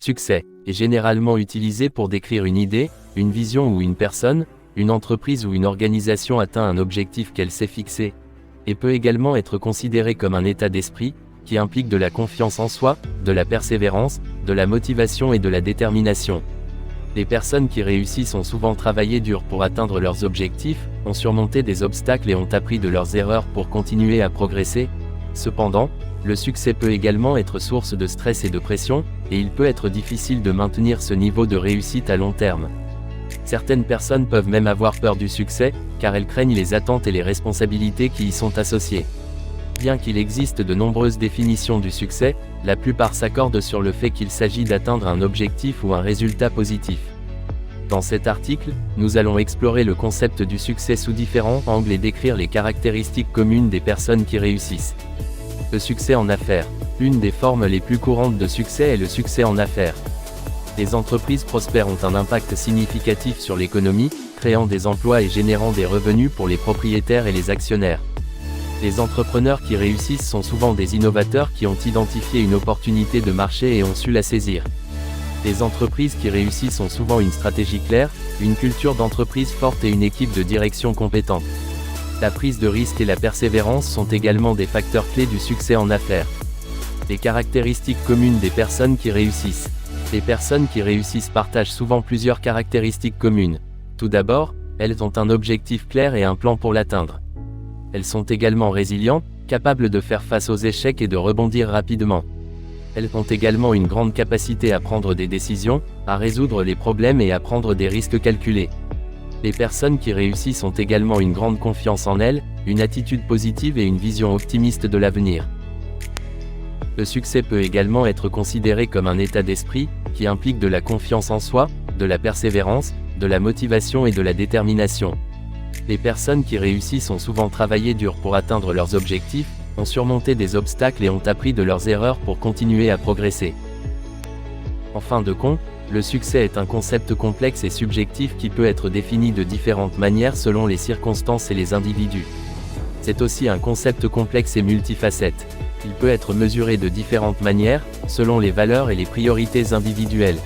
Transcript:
Succès est généralement utilisé pour décrire une idée, une vision ou une personne, une entreprise ou une organisation atteint un objectif qu'elle s'est fixé, et peut également être considéré comme un état d'esprit, qui implique de la confiance en soi, de la persévérance, de la motivation et de la détermination. Les personnes qui réussissent ont souvent travaillé dur pour atteindre leurs objectifs, ont surmonté des obstacles et ont appris de leurs erreurs pour continuer à progresser. Cependant, le succès peut également être source de stress et de pression, et il peut être difficile de maintenir ce niveau de réussite à long terme. Certaines personnes peuvent même avoir peur du succès, car elles craignent les attentes et les responsabilités qui y sont associées. Bien qu'il existe de nombreuses définitions du succès, la plupart s'accordent sur le fait qu'il s'agit d'atteindre un objectif ou un résultat positif. Dans cet article, nous allons explorer le concept du succès sous différents angles et décrire les caractéristiques communes des personnes qui réussissent. Le succès en affaires. Une des formes les plus courantes de succès est le succès en affaires. Les entreprises prospères ont un impact significatif sur l'économie, créant des emplois et générant des revenus pour les propriétaires et les actionnaires. Les entrepreneurs qui réussissent sont souvent des innovateurs qui ont identifié une opportunité de marché et ont su la saisir. Les entreprises qui réussissent ont souvent une stratégie claire, une culture d'entreprise forte et une équipe de direction compétente. La prise de risque et la persévérance sont également des facteurs clés du succès en affaires. Les caractéristiques communes des personnes qui réussissent. Les personnes qui réussissent partagent souvent plusieurs caractéristiques communes. Tout d'abord, elles ont un objectif clair et un plan pour l'atteindre. Elles sont également résilientes, capables de faire face aux échecs et de rebondir rapidement. Elles ont également une grande capacité à prendre des décisions, à résoudre les problèmes et à prendre des risques calculés. Les personnes qui réussissent ont également une grande confiance en elles, une attitude positive et une vision optimiste de l'avenir. Le succès peut également être considéré comme un état d'esprit, qui implique de la confiance en soi, de la persévérance, de la motivation et de la détermination. Les personnes qui réussissent ont souvent travaillé dur pour atteindre leurs objectifs, ont surmonté des obstacles et ont appris de leurs erreurs pour continuer à progresser. En fin de compte, le succès est un concept complexe et subjectif qui peut être défini de différentes manières selon les circonstances et les individus. C'est aussi un concept complexe et multifacette. Il peut être mesuré de différentes manières, selon les valeurs et les priorités individuelles.